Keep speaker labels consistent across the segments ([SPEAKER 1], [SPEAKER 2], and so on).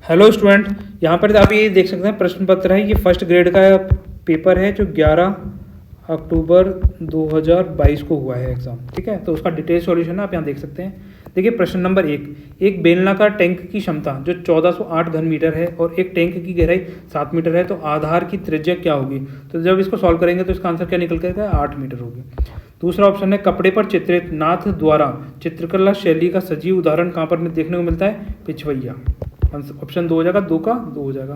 [SPEAKER 1] Hello student, यहाँ पर आप ये देख सकते हैं प्रश्न पत्र है। ये फर्स्ट ग्रेड का पेपर है जो 11 अक्टूबर 2022 को हुआ है एग्ज़ाम। ठीक है, तो उसका डिटेल सॉल्यूशन आप यहाँ देख सकते हैं। देखिए प्रश्न नंबर एक बेलनाकार टैंक की क्षमता जो 1408 घन मीटर है और एक टैंक की गहराई 7 मीटर है, तो आधार की त्रिज्या क्या होगी? तो जब इसको सॉल्व करेंगे तो इसका आंसर क्या निकल कर 8 मीटर होगी। दूसरा ऑप्शन है कपड़े पर चित्रित नाथ द्वारा चित्रकला शैली का सजीव उदाहरण कहाँ पर देखने को मिलता है? पिछवैया। ऑप्शन 2 हो जाएगा, 2 का 2 हो जाएगा।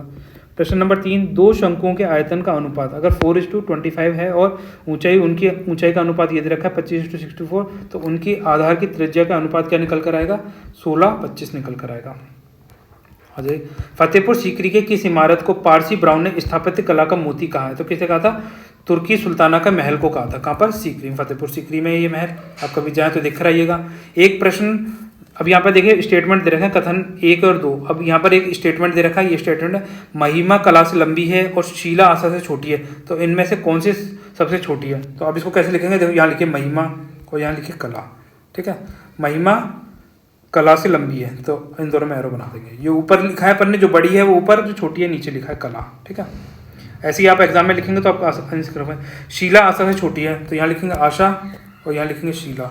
[SPEAKER 1] प्रश्न नंबर 3, दो शंकुओं के आयतन का अनुपात अगर 4:25 है और उनकी ऊंचाई का अनुपात ये दे रखा है 25:64, तो उनकी आधार की त्रिज्या का अनुपात क्या निकल कर आएगा? 16:25 निकल कर आएगा। अजय, फतेहपुर सीकरी के किस इमारत को पारसी ब्राउन ने स्थापत्य कला का मोती कहा है? तो किसे कहा था? तुर्की सुल्ताना का महल को कहा था। कहाँ पर? सीकरी, फतेहपुर सीकरी में ये महल। आप कभी जाए तो देख कर आइएगा। एक प्रश्न अब यहाँ पर देखिए स्टेटमेंट दे रखा है, कथन 1 और 2। अब यहाँ पर एक स्टेटमेंट दे रखा है, ये स्टेटमेंट है महिमा कला से लंबी है और शीला आशा से छोटी है, तो इनमें से कौन सी सबसे छोटी है? तो आप इसको कैसे लिखेंगे? देखो यहाँ लिखिए महिमा और यहाँ लिखिए कला। ठीक है, महिमा कला से लंबी है, तो इन दोनों में एरो बना देंगे। ये ऊपर लिखा है पन्ने, जो बड़ी है वो ऊपर, जो छोटी है नीचे लिखा है कला। ठीक है, ऐसे ही आप एग्जाम में लिखेंगे तो आप आसानी से करोगे। शीला आशा से छोटी है, तो यहाँ लिखेंगे आशा और यहाँ लिखेंगे शीला,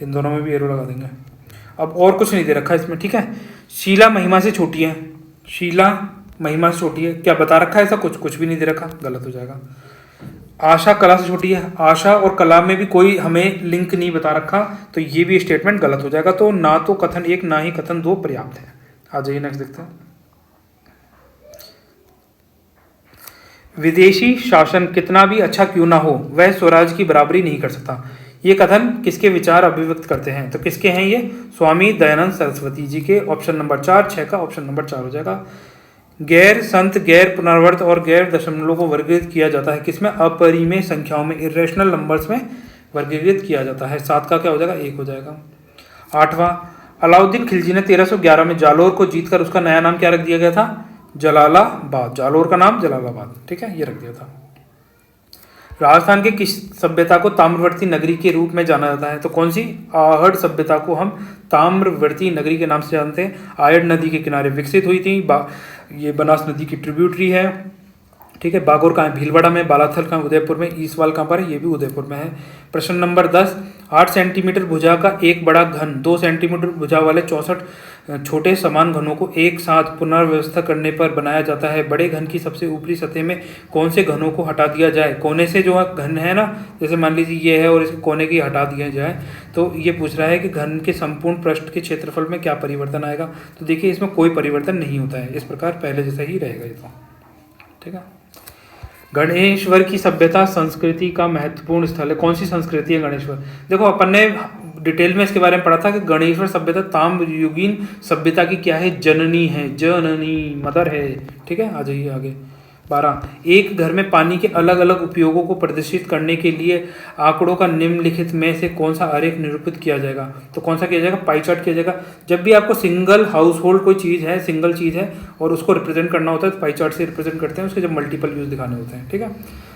[SPEAKER 1] इन दोनों में भी एरो लगा देंगे। अब और कुछ नहीं दे रखा है इसमें। ठीक है, शीला महिमा से छोटी है, शीला महिमा से छोटी है, क्या बता रखा है ऐसा? कुछ भी नहीं दे रखा, गलत हो जाएगा। आशा कला से छोटी है, आशा और कला में भी कोई हमें लिंक नहीं बता रखा, तो ये भी स्टेटमेंट गलत हो जाएगा। तो ना तो कथन 1 ना ही कथन 2 पर्याप्त है। आ जाइए नेक्स्ट देखते हैं। विदेशी शासन कितना भी अच्छा क्यों ना हो वह स्वराज की बराबरी नहीं कर सकता। ये कथन किसके विचार अभिव्यक्त करते हैं? तो किसके हैं ये? स्वामी दयानंद सरस्वती जी के। ऑप्शन नंबर 4, 6 का ऑप्शन नंबर 4 हो जाएगा। गैर संत, गैर पुनर्वर्त और गैर दशमलव को वर्गीकृत किया जाता है किसमें? अपरिमेय संख्याओं में, इरेशनल नंबर्स में वर्गीकृत किया जाता है। 7 का क्या हो जाएगा? 1 हो जाएगा। 8वां, अलाउद्दीन खिलजी ने 1311 में जालोर को जीतकर उसका नया नाम क्या रख दिया गया था? जलालाबाद। जालोर का नाम जलालाबाद। ठीक है, ये रख दिया था। राजस्थान के किस सभ्यता को ताम्रवर्ती नगरी के रूप में जाना जाता है? तो कौन सी? आहड़ सभ्यता को हम ताम्रवर्ती नगरी के नाम से जानते हैं। आयड़ नदी के किनारे विकसित हुई थी। ये बनास नदी की ट्रिब्यूटरी है। ठीक है, बागोर कहाँ है? भीलवाड़ा में। बालाथल कहाँ? उदयपुर में। ईसवाल कहाँ पर है? ये भी उदयपुर में है। प्रश्न नंबर 10, 8 सेंटीमीटर भुजा का एक बड़ा घन 2 सेंटीमीटर भुजा वाले 64 छोटे समान घनों को एक साथ पुनर्व्यवस्था करने पर बनाया जाता है। बड़े घन की सबसे ऊपरी सतह में कौन से घनों को हटा दिया जाए? कोने से जो घन है ना, जैसे मान लीजिए ये है और इसके कोने की हटा दिया जाए, तो ये पूछ रहा है कि घन के संपूर्ण पृष्ठ के क्षेत्रफल में क्या परिवर्तन आएगा? तो देखिए इसमें कोई परिवर्तन नहीं होता है, इस प्रकार पहले जैसा ही रहेगा ये तो। ठीक है, गणेश्वर की सभ्यता संस्कृति का महत्वपूर्ण स्थल है। कौन सी संस्कृति है गणेश्वर? देखो अपन ने डिटेल में इसके बारे में पढ़ा था कि गणेश्वर सभ्यता ताम्रयुगीन सभ्यता की क्या है? जननी है, जननी मदर है। ठीक है, आ जाइए आगे। 12, एक घर में पानी के अलग अलग उपयोगों को प्रदर्शित करने के लिए आंकड़ों का निम्नलिखित में से कौन सा आरेख निरूपित किया जाएगा? तो कौन सा किया जाएगा? पाई चार्ट किया जाएगा। जब भी आपको सिंगल हाउस होल्ड कोई चीज़ है, सिंगल चीज़ है और उसको रिप्रेजेंट करना होता है तो पाई चार्ट से रिप्रेजेंट करते हैं, उसके जब मल्टीपल यूज दिखाने होते हैं। ठीक है,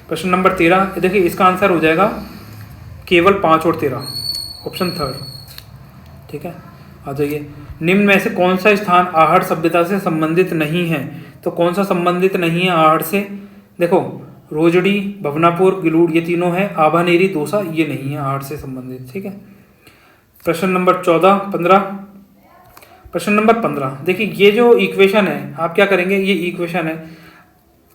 [SPEAKER 1] प्रश्न नंबर 13, देखिए इसका आंसर हो जाएगा केवल 5 और 13, ऑप्शन 3। ठीक है, आ जाइए। निम्न में से कौन सा स्थान आहड़ सभ्यता से संबंधित नहीं है? तो कौन सा संबंधित नहीं है आहड़ से? देखो रोजड़ी, भवनापुर, गिलूड़, ये तीनों है। आभानेरी, दौसा, ये नहीं है आहड़ से संबंधित। ठीक है, प्रश्न नंबर 14, 15। प्रश्न नंबर 15, देखिए ये जो इक्वेशन है आप क्या करेंगे? ये इक्वेशन है,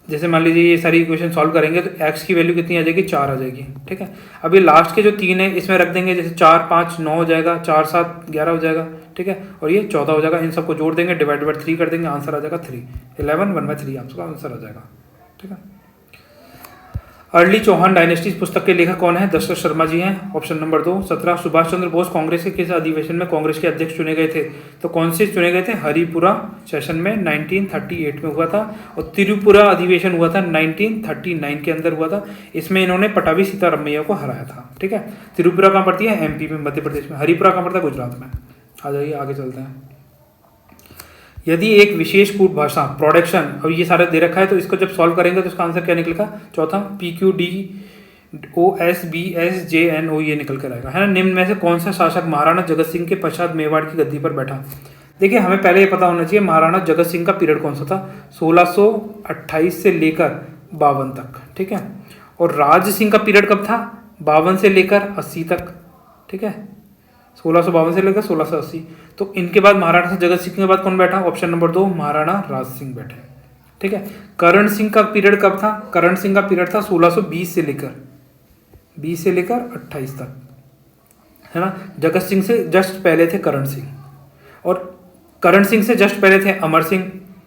[SPEAKER 1] जैसे मान लीजिए ये सारी इक्वेशन सॉल्व करेंगे तो x की वैल्यू कितनी आ जाएगी? 4 आ जाएगी। ठीक है, अब ये लास्ट के जो 3 है इसमें रख देंगे, जैसे 4 5 9 हो जाएगा, 4 7 11 हो जाएगा। ठीक है, और ये 14 हो जाएगा। इन सबको जोड़ देंगे, डिवाइड बाय 3 कर देंगे, आंसर आ जाएगा 3। 11 1/3 आपका आंसर आ जाएगा। ठीक है, अर्ली चौहान डायनेस्टी पुस्तक के लेखक कौन है? दशरथ शर्मा जी हैं, ऑप्शन नंबर 2। 17, सुभाष चंद्र बोस कांग्रेस के किस अधिवेशन में कांग्रेस के अध्यक्ष चुने गए थे? तो कौन से चुने गए थे? हरिपुरा सेशन में 1938 में हुआ था, और त्रिपुरा अधिवेशन हुआ था 1939 के अंदर हुआ था। इसमें इन्होंने पटाभी सीतारमैया को हराया था। ठीक है, त्रिपुरा कहाँ पड़ती है? MP में, मध्य प्रदेश में। हरिपुरा कहाँ पड़ता है? गुजरात में। आ जाइए आगे चलते हैं। यदि एक विशेष कूट भाषा प्रोडक्शन, अब ये सारा दे रखा है तो इसको जब सॉल्व करेंगे तो इसका आंसर क्या निकलेगा? चौथा PQDOSBSJNO ये निकल कर आएगा, है ना। निम्न में से कौन सा शासक महाराणा जगत सिंह के पश्चात मेवाड़ की गद्दी पर बैठा? देखिए हमें पहले ये पता होना चाहिए महाराणा जगत सिंह का पीरियड कौन सा था, 1628 से लेकर 52 तक, ठीक है। और राज सिंह का पीरियड कब था, 52 से लेकर 80 तक, ठीक है, 1652 से लेकर 1680। तो इनके बाद महाराणा जगत सिंह के बाद कौन बैठा, ऑप्शन नंबर 2 महाराणा राज सिंह बैठे, ठीक है। करण सिंह का पीरियड कब था, करण सिंह का पीरियड था 1620 से लेकर 28 तक, है ना। जगत सिंह से जस्ट पहले थे करण सिंह, और करण सिंह से जस्ट पहले थे अमर सिंह।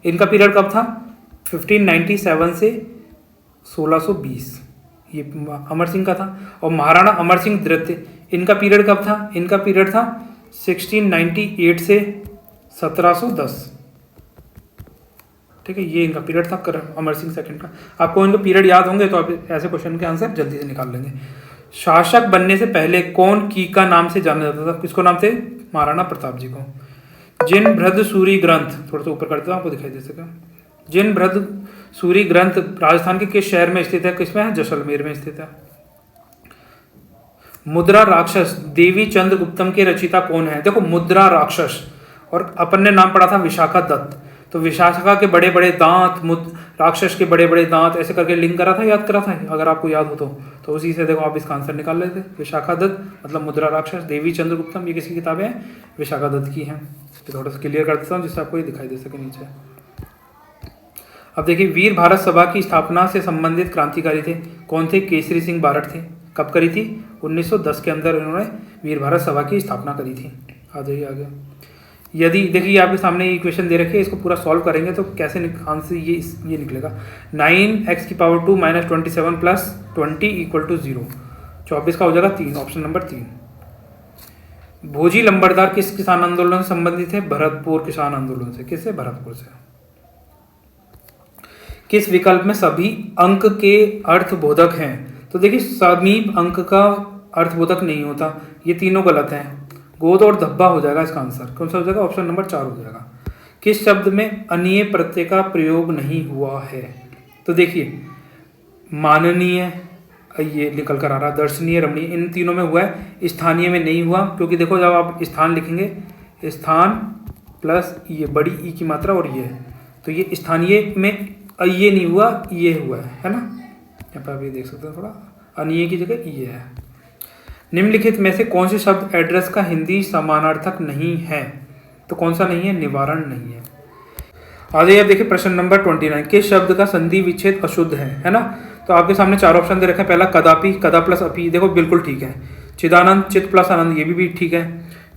[SPEAKER 1] इनका पीरियड कब था, 1597 से 1620, ये अमर सिंह का था। और महाराणा अमर सिंह द्वितीय, इनका पीरियड कब था, इनका पीरियड था 1698 से 1710, ठीक है, ये इनका पीरियड था अमर सिंह सेकंड का। आपको इनका पीरियड याद होंगे तो आप ऐसे क्वेश्चन के आंसर जल्दी से निकाल लेंगे। शासक बनने से पहले कौन की का नाम से जाना जाता था, किसको नाम थे, महाराणा प्रताप जी को। जिन बृहद सूरी ग्रंथ, थोड़ा सा ऊपर कर देता हूँ आपको दिखाई दे सके, जिन बृहद सूरी ग्रंथ राजस्थान के किस शहर में स्थित है, किसमें है, जैसलमेर में स्थित है। मुद्रा राक्षस देवी चंद्रगुप्तम के रचिता कौन है, देखो मुद्रा राक्षस, और अपन ने नाम पढ़ा था विशाखा दत्त, तो विशाखा के बड़े बड़े दांत, राक्षस के बड़े बड़े दांत, ऐसे करके लिंक करा था, याद करा था, अगर आपको याद हो तो उसी से देखो आप इसका आंसर निकाल लेते। विशाखा दत्त मतलब मुद्रा राक्षस, देवी चंद्रगुप्तम ये किसकी किताबें हैं, विशाखा दत्त की हैं। तो थोड़ा सा क्लियर कर देता हूँ जिससे आपको ये दिखाई दे सके नीचे। अब देखिए वीर भारत सभा की स्थापना से संबंधित क्रांतिकारी थे, कौन थे, केसरी सिंह बारठ थे। कब करी थी, 1910 के अंदर इन्होंने वीर भारत सभा की स्थापना करी थी। आ जाइए आगे। यदि देखिए आपके सामने ये इक्वेशन दे रखी है, इसको पूरा सॉल्व करेंगे तो कैसे आंसर ये निकलेगा, 9x की power 2 minus 27 plus 20 equal to 0, 24 का हो जाएगा 3, ऑप्शन नंबर 3। भोजी लंबरदार किस किसान आंदोलन से संबंधित है, भरतपुर किसान आंदोलन से। किससे, भरतपुर से। किस विकल्प में सभी अंक के अर्थबोधक हैं, तो देखिए समीप अंक का अर्थबोधक नहीं होता, ये तीनों गलत हैं। गोद और धब्बा हो जाएगा इसका आंसर, कौन सा हो जाएगा, ऑप्शन नंबर 4 हो जाएगा। किस शब्द में अनीय प्रत्यय का प्रयोग नहीं हुआ है, तो देखिए माननीय ये निकल कर आ रहा, दर्शनीय, रमणीय, इन तीनों में हुआ है, स्थानीय में नहीं हुआ, क्योंकि देखो जब आप स्थान लिखेंगे, स्थान प्लस ये बड़ी ई की मात्रा और ये, तो ये स्थानीय में ये नहीं हुआ, ये हुआ है ना, यहाँ पर आप ये देख सकते हो, थोड़ा अनीय की जगह ये है। निम्नलिखित में से कौन से शब्द एड्रेस का हिंदी समानार्थक नहीं है, तो कौन सा नहीं है, निवारण नहीं है। आगे अब देखिए प्रश्न नंबर 29, किस शब्द का संधि विच्छेद अशुद्ध है ना। तो आपके सामने 4 ऑप्शन दे रखे हैं, पहला कदापि, कदा प्लस अपी, देखो बिल्कुल ठीक है। चिदानंद, चित प्लस आनंद, ये भी ठीक है।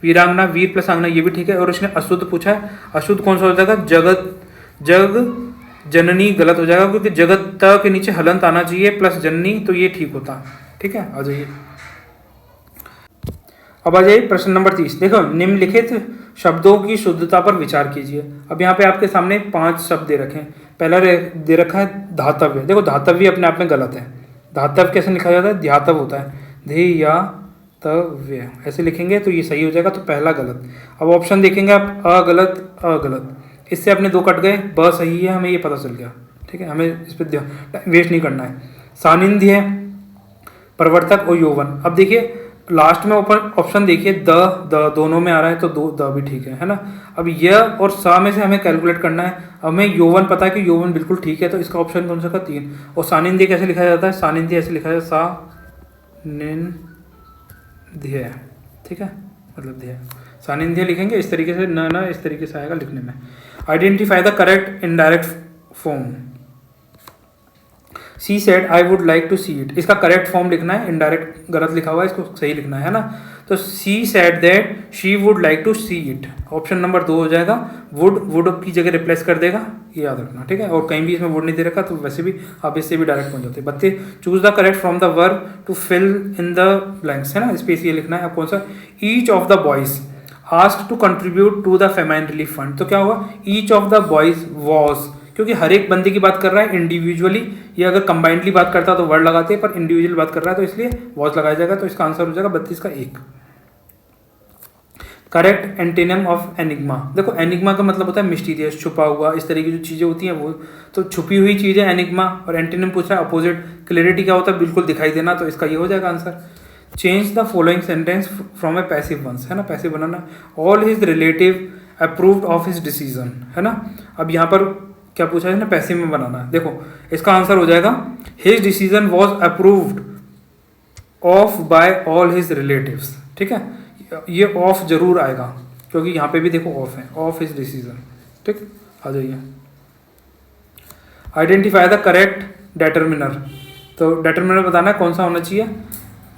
[SPEAKER 1] वीरांगना, वीर प्लस आंगना, ये भी ठीक है। और इसने अशुद्ध पूछा है, अशुद्ध कौन सा हो जाएगा, जग जननी गलत हो जाएगा, क्योंकि जगत के नीचे हलंत आना चाहिए प्लस जननी, तो ये ठीक होता, ठीक है। आ जाइए, अब आ जाइए प्रश्न नंबर 30, देखो निम्नलिखित शब्दों की शुद्धता पर विचार कीजिए। अब यहाँ पे आपके सामने 5 शब्द दे रखे हैं। पहला दे रखा है धातव्य, देखो धातव्य अपने आप में गलत है। धातव्य कैसे लिखा जाता है, ध्यातव होता है, ध्येयातव्य, ऐसे लिखेंगे तो ये सही हो जाएगा, तो पहला गलत। अब ऑप्शन देखेंगे आप, अगलत अगलत, इससे अपने 2 कट गए, ब सही है, हमें ये पता चल गया, ठीक है, हमें इस पर वेस्ट नहीं करना है। सानिध्य, प्रवर्तक और यौवन। अब देखिए लास्ट में ऑप्शन देखिए द दोनों में आ रहा है, तो द भी ठीक है ना। अब य और सा में से हमें कैलकुलेट करना है, हमें यौवन पता है कि यौवन बिल्कुल ठीक है, तो इसका ऑप्शन कौन सा का 3। और सानिध्य कैसे लिखा जाता है, सानिध्य ऐसे लिखा जाता है, सानिध्य, ठीक है, मतलब ध्यय, सानिध्य लिखेंगे इस तरीके से, न इस तरीके से आएगा लिखने में। Identify the correct indirect form. She said I would like to see it, इसका करेक्ट फॉर्म लिखना है, इनडायरेक्ट गलत लिखा हुआ है, इसको सही लिखना है ना। तो she said that she would like to see it, option number 2 हो जाएगा। वुड की जगह रिप्लेस कर देगा, ये याद रखना, ठीक है। और कहीं भी इसमें वुड नहीं दे रखा, तो वैसे भी आप इससे भी डायरेक्ट पहुंच जाते हैं। बच्चे choose the correct from the verb to fill in the blanks, है ना, स्पेस ये लिखना है। अब कौन सा, each of the boys asked to contribute to the famine relief fund, तो क्या होगा, each of the boys was, क्योंकि हर एक बंदे की बात कर रहा है इंडिविजुअली, ये अगर कंबाइंडली बात करता तो वर्ड लगाते हैं, पर इंडिविजुअल बात कर रहा है तो इसलिए वॉज लगाया जाएगा, तो इसका आंसर हो जाएगा 32 का 1। करेक्ट एंटीनिम ऑफ एनिग्मा, देखो एनिग्मा का मतलब होता है मिस्टीरियस, छुपा हुआ, इस तरह की जो चीज़ें होती हैं वो, तो छुपी हुई चीज़ है एनिग्मा, और एंटीनिम पूछ रहा है अपोजिट। क्लैरिटी क्या होता है, बिल्कुल दिखाई देना, तो इसका ये हो जाएगा answer. Change the following sentence from a passive ones, है ना, पैसिव बनाना। All his relative approved of his decision, है ना। अब यहाँ पर क्या पूछा है ना, पैसिव में बनाना है। देखो इसका आंसर हो जाएगा his decision was approved of by all his relatives, ठीक है। ये ऑफ जरूर आएगा क्योंकि यहाँ पे भी देखो ऑफ है, ऑफ हिज डिसीजन, ठीक। आ जाइए, आइडेंटिफाई द करेक्ट डेटर्मिनर। तो डेटर्मिनर बताना है कौन सा होना चाहिए,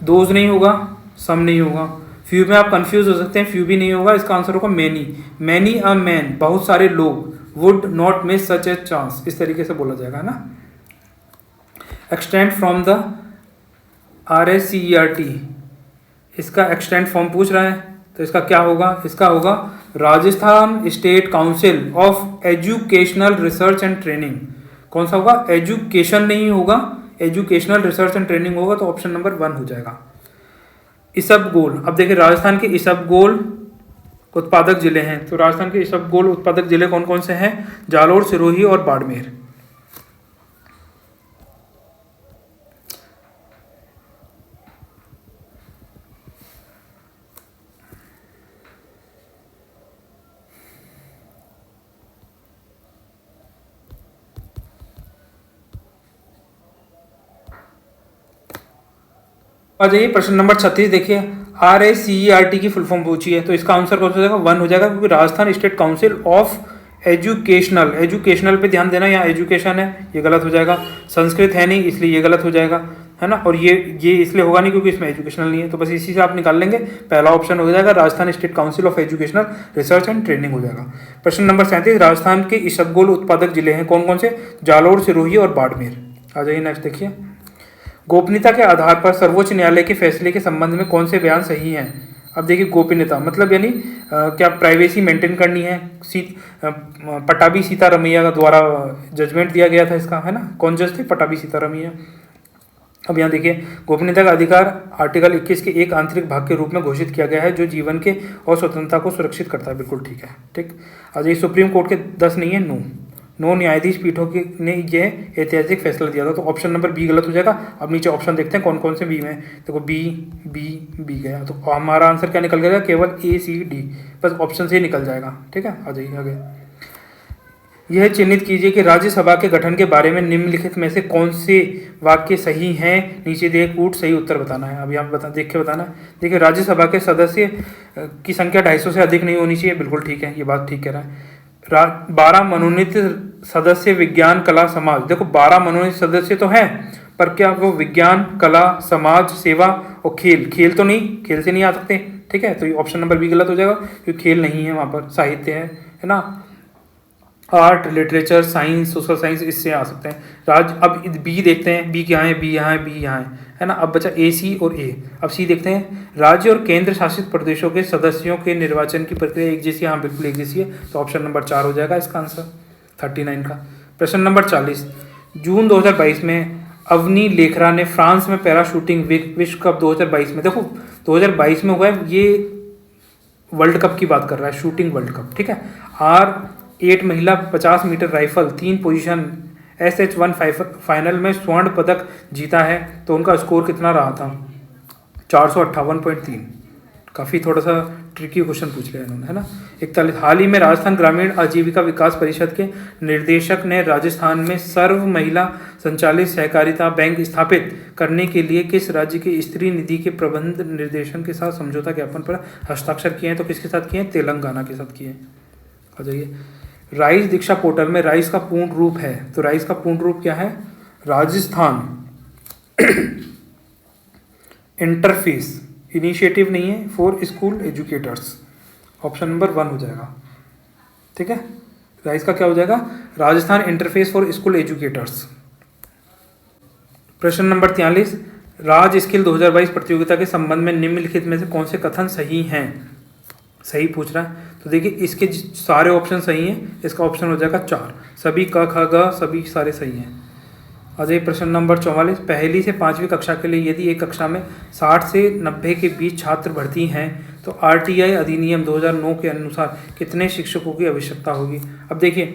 [SPEAKER 1] दोज नहीं होगा, सम नहीं होगा, फ्यू में आप कंफ्यूज हो सकते हैं, फ्यू भी नहीं होगा, इसका आंसर होगा मैनी। मैनी अ मैन, बहुत सारे लोग, would not miss such a chance, इस तरीके से बोला जाएगा, है ना। एक्सटेंड फ्रॉम द RACERT, इसका एक्सटेंड फॉर्म पूछ रहा है तो इसका क्या होगा, इसका होगा Rajasthan state council of educational research and training. कौन सा होगा, एजुकेशन नहीं होगा, एजुकेशनल रिसर्च एंड ट्रेनिंग होगा, तो ऑप्शन नंबर 1 हो जाएगा। इसबगोल, अब देखिए राजस्थान के इसबगोल उत्पादक जिले हैं, तो राजस्थान के इसबगोल उत्पादक जिले कौन कौन से हैं, जालोर, सिरोही और बाड़मेर। आ जाइए प्रश्न नंबर 36 देखिए, RACERT की फुल फॉर्म पूछी है, तो इसका आंसर कौन सा हो जाएगा, 1 हो जाएगा, क्योंकि Rajasthan state council of educational, educational पे ध्यान देना, यहाँ एजुकेशन है, ये गलत हो जाएगा, संस्कृत है नहीं इसलिए ये गलत हो जाएगा, है ना। और ये इसलिए होगा नहीं क्योंकि इसमें एजुकेशनल नहीं है, तो बस इसी से आप निकाल लेंगे, पहला ऑप्शन हो जाएगा Rajasthan state council of educational research and training हो जाएगा। प्रश्न नंबर 37, राजस्थान के इसबगोल उत्पादक जिले हैं कौन कौन से, जालोर, सिरोही और बाड़मेर। आ जाइए नेक्स्ट देखिए, गोपनीयता के आधार पर सर्वोच्च न्यायालय के फैसले के संबंध में कौन से बयान सही हैं। अब देखिए गोपनीयता मतलब यानी क्या प्राइवेसी मेंटेन करनी है, पटाभी सीतारमैया का द्वारा जजमेंट दिया गया था इसका, है ना। कौन जज थे, पटाभी सीतारमैया। अब यहाँ देखिए गोपनीयता का अधिकार आर्टिकल 21 के एक आंतरिक भाग के रूप में घोषित किया गया है जो जीवन के और स्वतंत्रता को सुरक्षित करता है, बिल्कुल ठीक है, ठीक। आज ये सुप्रीम कोर्ट के 10 नहीं है, 9 न्यायाधीश पीठों के ने यह ऐतिहासिक फैसला दिया था, तो ऑप्शन नंबर बी गलत हो जाएगा। अब नीचे ऑप्शन देखते हैं कौन कौन से बी में, देखो बी बी बी गया, तो हमारा आंसर क्या निकल गया, केवल ACD, बस ऑप्शन से ही निकल जाएगा, ठीक है। आ जाइए आगे, यह चिन्हित कीजिए कि राज्यसभा के गठन के बारे में निम्नलिखित में से कौन से वाक्य सही हैं, नीचे दिए कूट सही उत्तर बताना है। अब यहाँ देख के बताना है, देखिए राज्यसभा के सदस्य की संख्या 250 से अधिक नहीं होनी चाहिए, बिल्कुल ठीक है, ये बात ठीक कह रहा है। 12 मनोनीत सदस्य विज्ञान कला समाज, देखो 12 मनोनीत सदस्य तो हैं, पर क्या वो विज्ञान कला समाज सेवा और खेल तो नहीं, खेल से नहीं आ सकते, ठीक है। तो ये ऑप्शन नंबर बी गलत हो जाएगा क्योंकि खेल नहीं है वहाँ पर, साहित्य है ना, art, literature, science, social science, इससे आ सकते हैं। अब बी देखते हैं, बी क्या है, बी यहाँ है, बी यहाँ है ना। अब बचा A, C और A। अब सी देखते हैं, राज्य और केंद्र शासित प्रदेशों के सदस्यों के निर्वाचन की प्रक्रिया एक जैसी, हाँ बिल्कुल एक जैसी है, तो ऑप्शन नंबर 4 हो जाएगा इसका आंसर 39 का। प्रश्न नंबर 40, जून 2022 में अवनी लेखरा ने फ्रांस में पैरा शूटिंग विश्व कप 2022 में, देखो 2022 में हुआ है, ये वर्ल्ड कप की बात कर रहा है, शूटिंग वर्ल्ड कप, ठीक है। R8 महिला 50 metre rifle 3 position SH1 final में स्वर्ण पदक जीता है, तो उनका स्कोर कितना रहा था, 458.3। काफ़ी थोड़ा सा ट्रिकी क्वेश्चन पूछ लिया इन्होंने, है ना। 41, हाल ही में राजस्थान ग्रामीण आजीविका विकास परिषद के निर्देशक ने राजस्थान में सर्व महिला संचालित सहकारिता बैंक स्थापित करने के लिए किस राज्य के स्त्री निधि के प्रबंध निर्देशन के साथ समझौता ज्ञापन पर हस्ताक्षर किए हैं, तो किसके साथ किए हैं, तेलंगाना के साथ किए हैं। आ जाइए, राइस दीक्षा पोर्टल में राइस का पूर्ण रूप है, तो राइस का पूर्ण रूप क्या है, राजस्थान इंटरफेस इनिशिएटिव नहीं है for school educators, option number 1 हो जाएगा, ठीक है। राइस का क्या हो जाएगा, Rajasthan interface for school educators. प्रश्न नंबर 43, राज स्किल 2022 प्रतियोगिता के संबंध में निम्नलिखित में से कौन से कथन सही हैं, सही पूछ रहा है, तो देखिए इसके सारे ऑप्शन सही हैं, इसका ऑप्शन हो जाएगा 4, सभी क ख ग सभी सारे सही हैं। आ जाइए प्रश्न नंबर 44, पहली से 5वीं कक्षा के लिए यदि एक कक्षा में 60 से 90 के बीच छात्र भर्ती हैं तो RTI अधिनियम 2009 के अनुसार कितने शिक्षकों की आवश्यकता होगी। अब देखिए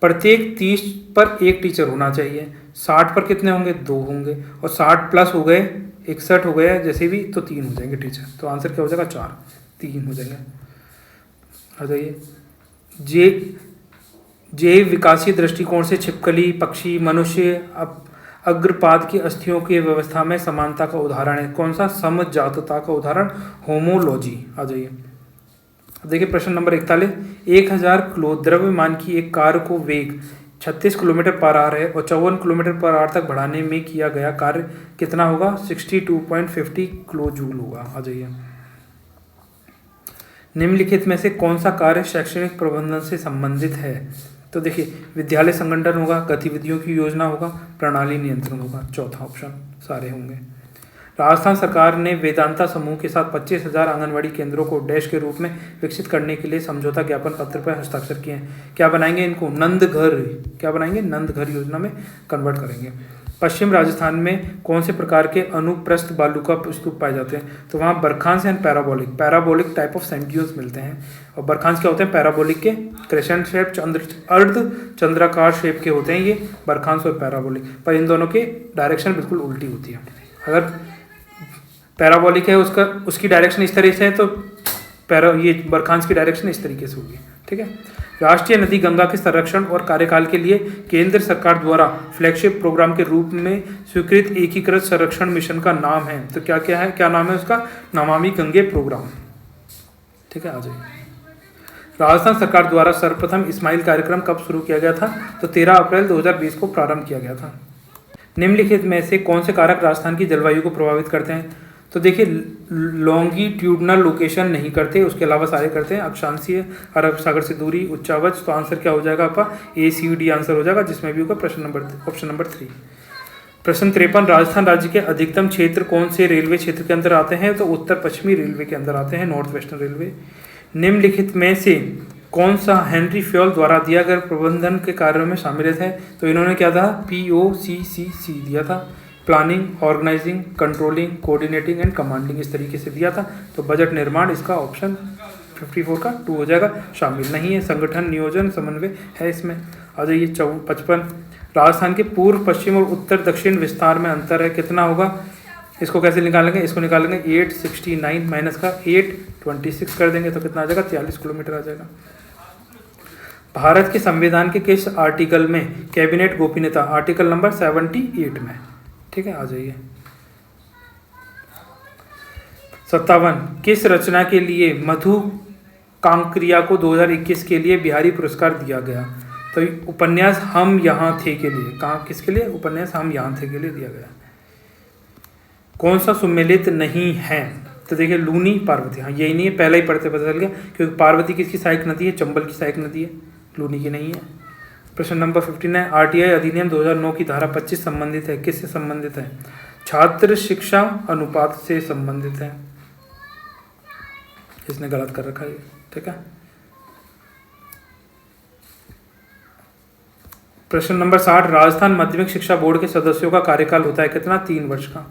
[SPEAKER 1] प्रत्येक 30 पर एक टीचर होना चाहिए, 60 पर कितने होंगे, 2 होंगे, और 60 प्लस हो गए 61 हो गए जैसे भी, तो 3 हो जाएंगे टीचर, तो आंसर क्या हो जाएगा 4, 3 हो जाएंगे। आ जाइए जैव विकासीय दृष्टिकोण से छिपकली, पक्षी, मनुष्य, अग्रपाद की अस्थियों की व्यवस्था में समानता का उदाहरण है। कौन सा? समजातता का उदाहरण होमोलॉजी। आ जाइए, अब देखिए प्रश्न नंबर 41। 1000 किलो द्रव्यमान की एक कार को वेग 36 किलोमीटर पर आवर है और 54 किलोमीटर पर आवर तक बढ़ाने में किया गया कार्य कितना होगा? 62.50 किलो जूल होगा। आ जाइए, निम्नलिखित में से कौन सा कार्य शैक्षणिक प्रबंधन से संबंधित है? तो देखिए, विद्यालय संगठन होगा, गतिविधियों की योजना होगा, प्रणाली नियंत्रण होगा। चौथा ऑप्शन सारे होंगे। राजस्थान सरकार ने वेदांता समूह के साथ 25,000 आंगनबाड़ी केंद्रों को डैश के रूप में विकसित करने के लिए समझौता ज्ञापन पत्र पर हस्ताक्षर किए हैं। क्या बनाएंगे इनको? नंद घर। क्या बनाएंगे? नंद घर योजना में कन्वर्ट करेंगे। पश्चिम राजस्थान में कौन से प्रकार के अनुप्रस्थ बालू का स्तूप पाए जाते हैं? तो वहाँ barchans and parabolic type of sand मिलते हैं। और बरखांस क्या होते हैं? पैराबोलिक के, क्रेसेंट शेप, अर्ध चंद्राकार शेप के होते हैं ये बरखांस और पैराबोलिक, पर इन दोनों की डायरेक्शन बिल्कुल उल्टी होती है। अगर पैराबोलिक है उसकी डायरेक्शन इस तरीके से है तो ये बरखांस की डायरेक्शन इस तरीके से होगी। ठीक है। राष्ट्रीय नदी गंगा के संरक्षण और कार्यकाल के लिए केंद्र सरकार द्वारा फ्लैगशिप प्रोग्राम के रूप में स्वीकृत एकीकृत संरक्षण मिशन का नाम है। तो क्या क्या है? क्या नाम है उसका? नमामि गंगे प्रोग्राम। ठीक है, आ जाइए। राजस्थान सरकार द्वारा सर्वप्रथम इस्माइल कार्यक्रम कब शुरू किया गया था? तो 13 अप्रैल 2020 को प्रारंभ किया गया था। निम्नलिखित में से कौन से कारक राजस्थान की जलवायु को प्रभावित करते हैं? तो देखिए, लॉन्गिट्यूडनल लोकेशन नहीं करते, उसके अलावा सारे करते हैं। अक्षांशीय, अरब सागर से दूरी, उच्चावच। तो आंसर क्या हो जाएगा आपका? ACD आंसर हो जाएगा, जिसमें भी होगा ऑप्शन नंबर 3। प्रश्न 53। राजस्थान राज्य के अधिकतम क्षेत्र कौन से रेलवे क्षेत्र के अंदर आते हैं? तो उत्तर पश्चिमी रेलवे के अंदर आते हैं, नॉर्थ वेस्टर्न रेलवे। निम्नलिखित में से कौन सा हेनरी फ्योल द्वारा दिया गया प्रबंधन के कार्यों में शामिल है? तो इन्होंने क्या था? POCCC दिया था, planning, organising, controlling, coordinating and commanding, इस तरीके से दिया था। तो बजट निर्माण इसका ऑप्शन 54 का 2 हो जाएगा, शामिल नहीं है। संगठन, नियोजन, समन्वय है इसमें। आ जाइए 55। राजस्थान के पूर्व, पश्चिम और उत्तर दक्षिण विस्तार में अंतर है, कितना होगा? इसको कैसे निकालेंगे? इसको निकालेंगे 869 माइनस का 826 कर देंगे तो कितना आ जाएगा? 43 किलोमीटर आ जाएगा। भारत के संविधान के किस आर्टिकल में कैबिनेट गोपनीयता? आर्टिकल नंबर 78 में। ठीक है, आ जाइए। 57। किस रचना के लिए मधु कांकरिया को 2021 के लिए बिहारी पुरस्कार दिया गया? तो उपन्यास हम यहाँ थे के लिए। कहाँ, किसके लिए? उपन्यास हम यहाँ थे के लिए दिया गया। कौन सा सुमेलित नहीं है? तो देखिए, लूनी पार्वती। हाँ, यही नहीं है, पहला ही पढ़ते पता चल गया, क्योंकि पार्वती किसकी सहायक नदी है? चंबल की सहायक नदी है, लूनी की नहीं है। प्रश्न नंबर 59। RTI अधिनियम 2009 की धारा 25 संबंधित है, किससे संबंधित है? छात्र शिक्षा अनुपात से संबंधित है। इसने गलत कर रखा है, ठीक है। प्रश्न नंबर 60। राजस्थान माध्यमिक शिक्षा बोर्ड के सदस्यों का कार्यकाल होता है कितना? 3 वर्ष का।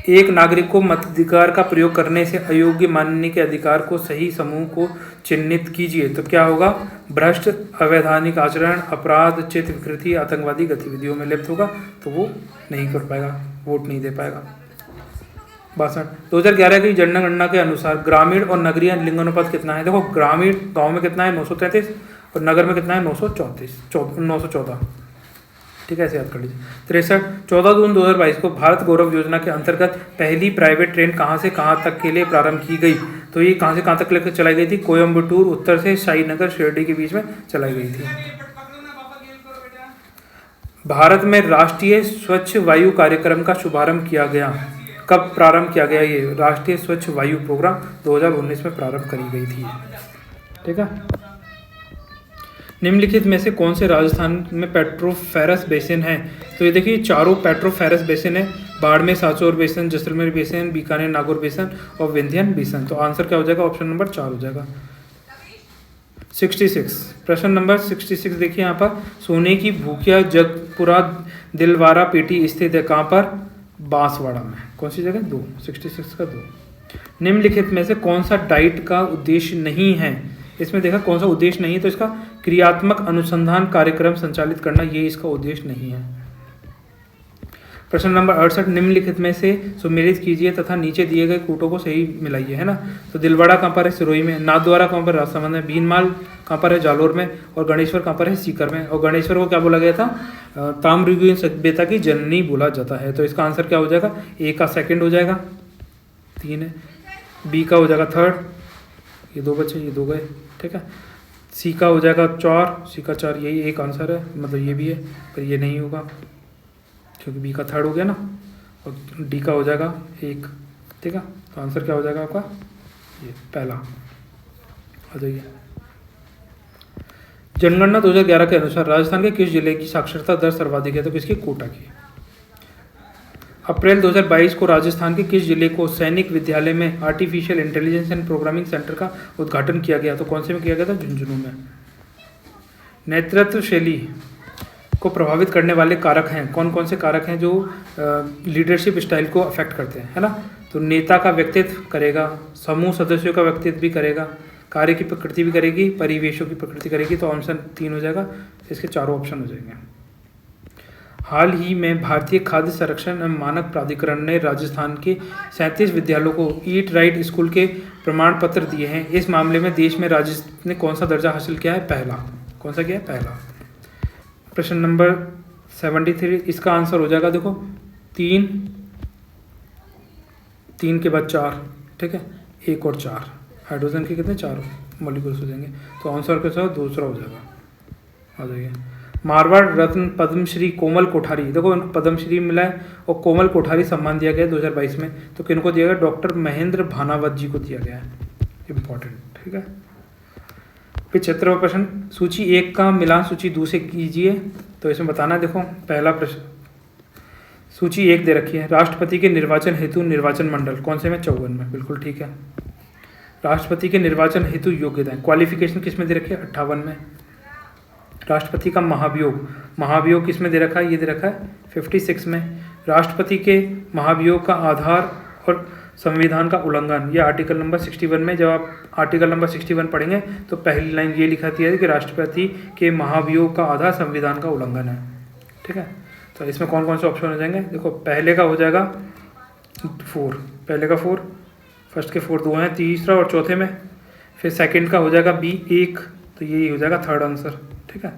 [SPEAKER 1] एक नागरिक को मताधिकार का प्रयोग करने से अयोग्य मानने के अधिकार को सही समूह को चिन्हित कीजिए। तो क्या होगा? भ्रष्ट, अवैधानिक आचरण, अपराध, चित्त विकृति, आतंकवादी गतिविधियों में लिप्त होगा, तो वो नहीं कर पाएगा, वोट नहीं दे पाएगा। 62। 2011 की जनगणना के अनुसार ग्रामीण और नगरीय लिंगानुपात कितना है? देखो, ग्रामीण गाँव में कितना है? 933 और नगर में कितना है? 914। ठीक है, ऐसे याद कर लीजिए। 63। 14 जून 2022 को भारत गौरव योजना के अंतर्गत पहली प्राइवेट ट्रेन कहाँ से कहाँ तक के लिए प्रारंभ की गई? तो ये कहाँ से कहाँ तक लेकर चलाई गई थी? कोयम्बटूर उत्तर से शाहीनगर शिरडी के बीच में चलाई गई थी। भारत में राष्ट्रीय स्वच्छ वायु कार्यक्रम का शुभारंभ किया गया। कब प्रारंभ किया गया? ये राष्ट्रीय स्वच्छ वायु प्रोग्राम 2019 में प्रारंभ करी गई थी। ठीक है। निम्नलिखित में से कौन से राजस्थान में पेट्रोफेरस बेसिन है? तो ये देखिए, चारों पेट्रोफेरस बेसिन है। Barmer Sanchore basin, Jaisalmer basin, Bikaner Nagaur basin और विंध्यन बेसिन। तो आंसर क्या हो जाएगा? ऑप्शन नंबर 4 हो जाएगा। 66। प्रश्न नंबर 66 देखिए यहाँ पर, सोने की भूकिया जगपुरा दिलवारा पेटी स्थित है कहाँ पर? बांसवाड़ा में। कौन सी जगह? 2। 66 का 2। निम्नलिखित में से कौन सा डाइट का उद्देश्य नहीं है? इसमें देखा कौन सा उद्देश्य नहीं है, तो इसका क्रियात्मक अनुसंधान कार्यक्रम संचालित करना, ये इसका उद्देश्य नहीं है। प्रश्न नंबर 68, निम्नलिखित में से सुमेलित कीजिए तथा नीचे दिए गए कूटों को सही मिलाइए, है ना। तो दिलवाड़ा कहाँ पर है? सिरोही में। नाथद्वारा कहाँ पर? राजसमंद में। भीनमाल कहाँ पर है? जालोर में। और गणेश्वर कहाँ पर है? सीकर में। और गणेश्वर को क्या बोला गया था? ताम्रयुगीन सभ्यता की जननी बोला जाता है। तो इसका आंसर क्या हो जाएगा? ए का सेकंड हो जाएगा, 3 है। बी का हो जाएगा थर्ड, ये 2 बचे, ये 2 गए, ठीक है। सी का हो जाएगा 4, सी का 4, यही एक आंसर है, मतलब ये भी है, पर ये नहीं होगा क्योंकि बी का थर्ड हो गया ना। और डी का हो जाएगा 1, ठीक है। तो आंसर क्या हो जाएगा आपका? ये पहला। आ जाइए। जनगणना 2011 के अनुसार राजस्थान के किस जिले की साक्षरता दर सर्वाधिक है? तो किसकी? कोटा की। अप्रैल 2022 को राजस्थान के किस जिले को सैनिक विद्यालय में artificial intelligence and programming centre का उद्घाटन किया गया? तो कौन से में किया गया था? झुंझुनू में। नेतृत्व शैली को प्रभावित करने वाले कारक हैं, कौन कौन से कारक हैं जो लीडरशिप स्टाइल को अफेक्ट करते हैं, है ना। तो नेता का व्यक्तित्व करेगा, समूह सदस्यों का व्यक्तित्व भी करेगा, कार्य की प्रकृति भी करेगी, परिवेशों की प्रकृति करेगी। तो ऑप्शन 3 हो जाएगा, इसके चारों ऑप्शन हो जाएंगे। हाल ही में भारतीय खाद्य संरक्षण एवं मानक प्राधिकरण ने राजस्थान के 37 विद्यालयों को ईट राइट स्कूल के प्रमाण पत्र दिए हैं। इस मामले में देश में राजस्थान ने कौन सा दर्जा हासिल किया है? पहला। कौन सा किया है? पहला। प्रश्न नंबर 73, इसका आंसर हो जाएगा, देखो 3 के बाद 4, ठीक है। 1 और 4 हाइड्रोजन के कितने? 4 मॉलिक्यूल्स हो जाएंगे। तो आंसर के साथ दूसरा हो जाएगा। आ जाइए। मारवाड़ रत्न पद्मश्री कोमल कोठारी, देखो इनको पद्मश्री मिला है और कोमल कोठारी सम्मान दिया गया 2022 में। तो किनको दिया गया? डॉक्टर महेंद्र भानावत जी को दिया गया है। इंपॉर्टेंट, ठीक है। 75वां प्रश्न, सूची 1 का मिलान सूची 2 से कीजिए। तो इसमें बताना है, देखो पहला प्रश्न, सूची 1 दे रखी है, राष्ट्रपति के निर्वाचन हेतु निर्वाचन मंडल, कौन से में? 54 में, बिल्कुल ठीक है। राष्ट्रपति के निर्वाचन हेतु योग्यताएं, क्वालिफिकेशन किस में दे रखी है? 58 में। राष्ट्रपति का महाभियोग किस में दे रखा है? ये दे रखा है 56 में। राष्ट्रपति के महाभियोग का आधार और संविधान का उल्लंघन, ये आर्टिकल नंबर 61 में। जब आप आर्टिकल नंबर 61 पढ़ेंगे तो पहली लाइन ये लिखाती है कि राष्ट्रपति के महाभियोग का आधार संविधान का उल्लंघन है, ठीक है। तो इसमें कौन कौन से ऑप्शन हो जाएंगे? देखो पहले का हो जाएगा 4, पहले का 4, फर्स्ट के 4 2 हैं, तीसरा और चौथे में। फिर सेकंड का हो जाएगा B 1, तो यही हो जाएगा थर्ड आंसर, ठीक है।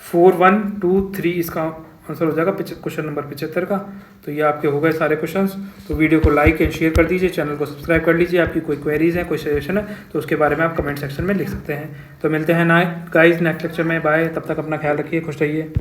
[SPEAKER 1] 4 1 2 3 इसका आंसर हो जाएगा क्वेश्चन नंबर 75 का। तो ये आपके हो गए सारे क्वेश्चंस। तो वीडियो को लाइक एंड शेयर कर दीजिए, चैनल को सब्सक्राइब कर लीजिए। आपकी कोई क्वेरीज है, कोई सजेशन है तो उसके बारे में आप कमेंट सेक्शन में लिख सकते हैं। तो मिलते हैं ना गाइस नेक्स्ट लेक्चर में। बाय, तब तक अपना ख्याल रखिए, खुश रहिए।